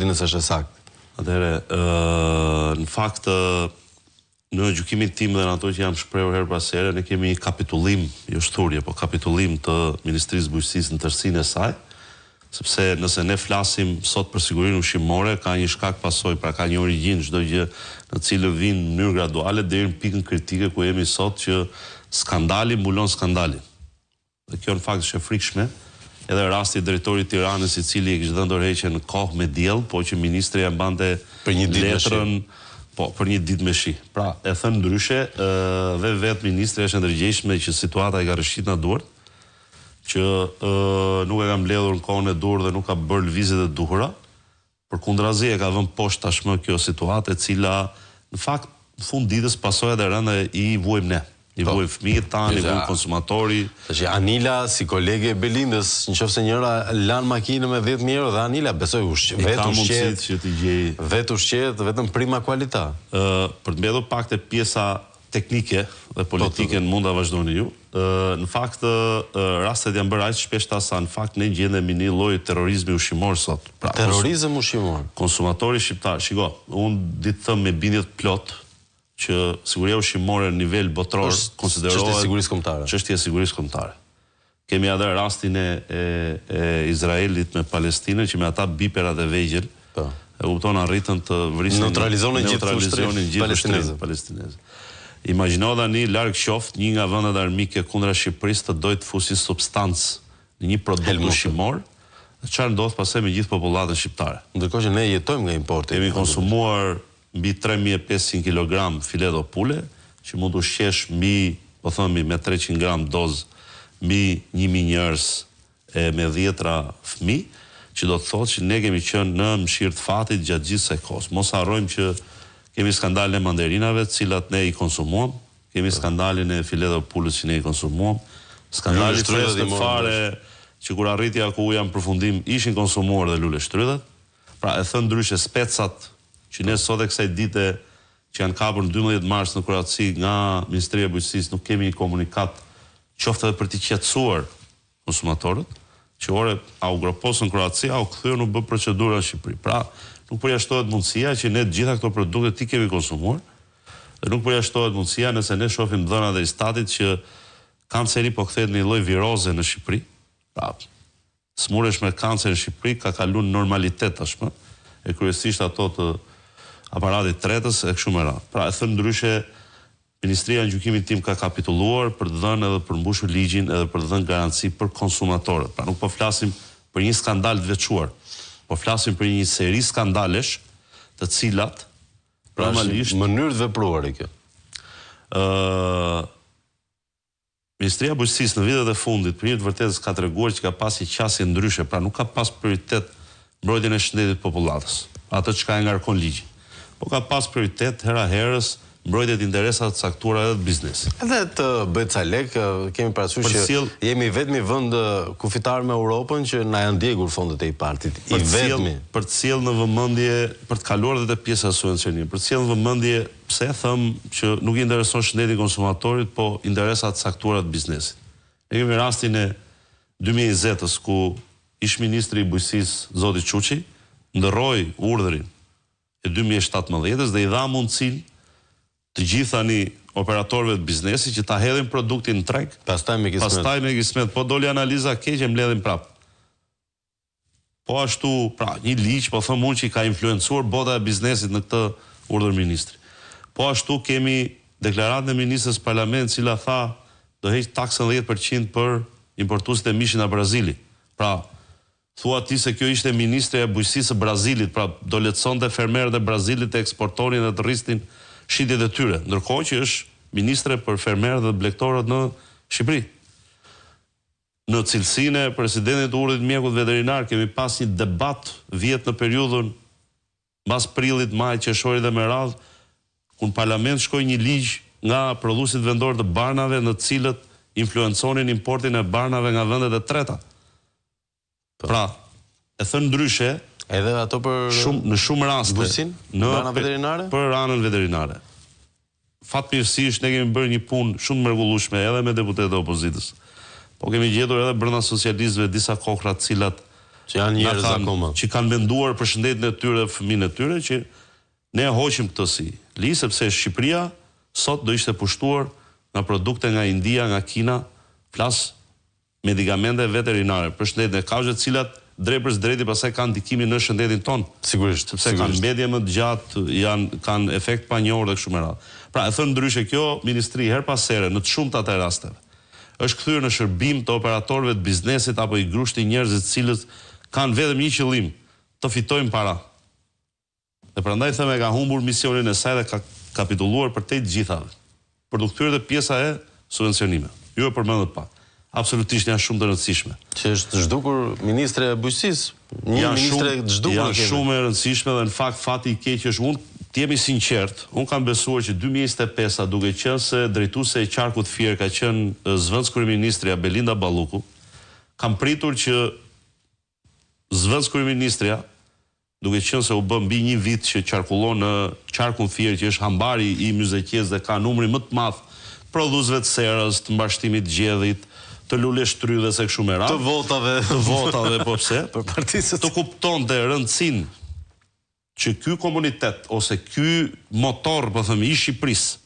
di nëse është saktë. Atëherë, në fakt, në gjykimin tim dhe në ato që jam shprehur her pas here, ne kemi një kapitullim, jo shturje, po kapitullim të Ministrisë Bujqësisë në tërësinë e saj, sepse nëse ne flasim sot për sigurinë ushqimore, ka një shkak pasojë, pra ka një origjinë çdo gjë në cilën vijnë në mënyrë graduale deri në pikën kritike ku jemi sot që skandali mbulon skandalin. Dhe kjo në fakt është e frikshme. Edhe rasti i drejtorit të Tiranës, i cili e kishte dhënë dorëheqje në kohë me diell, po që ministri ja mbante për një ditë letrën, po për një ditë me shi. Pra, e thënë ndryshe, dhe vetë ministri është ndërgjegjshme që situata i ka rrëshqit në duart, që nuk e ka mbledhur në kohën e dur dhe nuk ka bërë lëvizjet e duhura, përkundrazi e ka vënë poshtë tashmë kjo situatë e cila në fakt në fund ditës pasojat e rënda i vuajmë ne. I vuajmë fëmijët tanë, i vuajmë konsumatori. Tash Anila si kolege e Belindës, nëse njëra lan makinë me 10.000 euro dhe Anila besoj vetë ushqet, vetëm prima kualita. Për të mbledhur pak te pjesa teknike dhe politike mund ta vazhdoni ju. Në fakt rastet janë bërë aq shpeshta sa në fakt ne gjendemi në një lloj terrorizmi ushqimor sot. Pra, terrorizëm ushqimor. Konsumatori shqiptar, shiko, unë di të them me bindje të plot që siguria ushqimore në nivel botror konsiderohet çështje e sigurisë kombëtare. Kemi edhe rastin e Izraelit me Palestinën që me ata biperat e vegjël, e kupton arritën të vrisin neutralizonin gjithë palestinezë. Imagjino tani larg qoftë një nga vendet armike kundra Shqipërisë të dojë të fusi substancë në një produkt ushqimor, çfarë ndodh pastaj me gjithë popullatën shqiptare. Ndërkohë që ne jetojmë nga importi. Kemi konsumuar mbi 3500 kg filet o pule, që mund të ushqesh mbi, po themi, me 300 gram dozë, mbi 1000 njerëz me 10 fëmijë, që do të thotë që ne kemi qenë në mëshirë të fatit gjatë gjithë kësaj kohë. Mos harrojmë që kemi skandalin e manderinave, të cilat ne i konsumuam, kemi skandalin e filet o pulës që ne i konsumuam, skandalin e freskët fare, që kur arritja ku janë përfundim ishin konsumuar dhe lule shtrydhet. Pra e thënë ndryshe specat që ne sot e kësaj dite që janë kapur në 12 mars në Kroaci nga Ministria e Bujqësisë nuk kemi një komunikat qoftë edhe për të qetësuar konsumatorët, që ore a u groposën Kroaci, a u kthyen u bë procedura në Shqipëri. Pra, nuk përjashtohet mundësia që ne gjitha këto produkte ti kemi konsumuar, dhe nuk përjashtohet mundësia nëse ne shohim dhënat e statit që kanceri po kthehet në një lloj viroze në Shqipëri. Pra, smuresh me kancer në Shqipëri ka kaluar në normalitet tashmë, e kryesisht ato të aparatit tretës e kështu me radhë. Pra, e thënë ndryshe, Ministria në gjykimin tim ka kapitulluar për të dhënë edhe për mbushur ligjin edhe për të dhënë garanci për konsumatorët. Pra, nuk po flasim për një skandal të veçuar, po flasim për një seri skandalesh të cilat normalisht mënyrë të vepruar e kjo. Ministria e Bujqësisë në vitet e fundit për një të vërtetës ka treguar që ka pas një qasje ndryshe, pra nuk ka pas prioritet mbrojtjen e shëndetit popullatës, atë çka e ngarkon ligji. Po ka pas prioritet hera herës mbrojtjet e interesave të caktuara edhe të biznesit. Edhe të bëhet ca lek, kemi parasysh që jemi vetmi vend kufitar me Europën që na janë djegur fondet e IPART-it. Për të sjellë në vëmendje, për të kaluar edhe te pjesa e subvencionimit, për të sjellë në vëmendje pse them që nuk i intereson shëndeti konsumatorit, po interesat të caktuara të biznesit. Ne kemi rastin e 2020-s ku ish ministri i Bujqësisë zoti Çuçi ndërroi urdhrin e 2017-s dhe i dha mundësinë të gjithë tani operatorëve të biznesit që ta hedhin produktin në treg, pastaj me kismet, po doli analiza keqe mbledhin prap. Po ashtu, pra, një ligj, po them unë që i ka influencuar bota e biznesit në këtë urdhër ministri. Po ashtu kemi deklaratën e ministrës parlament, cila tha do heq taksën 10% për importuesit e mishin nga Brazili. Pra, thua ti se kjo ishte ministre e bujqësisë së Brazilit, pra do lehtësonte fermerët e Brazilit të eksportonin dhe të rrisnin shitjet e tyre, ndërkohë që është ministre për fermerët dhe blegtorët në Shqipëri. Në cilësinë e presidentit të urdhrit mjekut veterinar kemi pas një debat vjet në periudhën mbas prillit, maj, qershori dhe me radhë, ku në parlament shkoi një ligj nga prodhuesit vendor të barnave në të cilët influenconin importin e barnave nga vendet e treta. Pra, e thënë ndryshe, edhe ato për në shumë raste në barna veterinare? Për anën veterinare. Fatmirësisht ne kemi bërë një punë shumë të mrekullueshme edhe me deputetët e opozitës. Po kemi gjetur edhe brenda socialistëve disa kokra të cilat që janë njerëz akoma, që kanë menduar për shëndetin e tyre dhe fëmijën e tyre, që ne hoqim këtë si listë, sepse Shqipëria sot do ishte pushtuar nga produkte nga India, nga Kina, flas medikamente veterinare për shëndetin e kafshëve, të cilat drejtpërs drejti pastaj kanë ndikimin në shëndetin ton. Sigurisht, sepse kanë mbetje më të gjatë, kanë efekt pa njohur dhe kështu me radhë. Pra, e thënë ndryshe, kjo ministri her pas here në të shumta të rasteve është kthyer në shërbim të operatorëve të biznesit apo i grushti njerëzit të cilët kanë vetëm një qëllim, të fitojnë para. Dhe prandaj thëmë ka humbur misionin e saj dhe ka kapitulluar për te gjithave. Për të kthyer dhe pjesa e subvencionime. Ju e përmendët pak. Absolutisht janë shumë të rëndësishme. Që është zhdukur ministre e bujqësisë. Një ministre të zhdukur. Janë shumë e rëndësishme dhe në fakt fati i keq është unë të jemi sinqert, unë kam besuar që 2025 duke qenë se drejtuese e qarkut Fier ka qenë zëvendës kryeministrja Belinda Balluku, kam pritur që zëvendës kryeministrja, duke qenë se u bë mbi një vit që qarkullon në qarkun Fier, që është hambari i Myzeqes dhe ka numri më të madh prodhuesve të serës, të mbashtimit gjedhit, të lule shtrydhes e kështu me radhë, të votave po pse, për partisë të kuptonte rëndësinë që ky komunitet ose ky motor, po themi, i Shqipërisë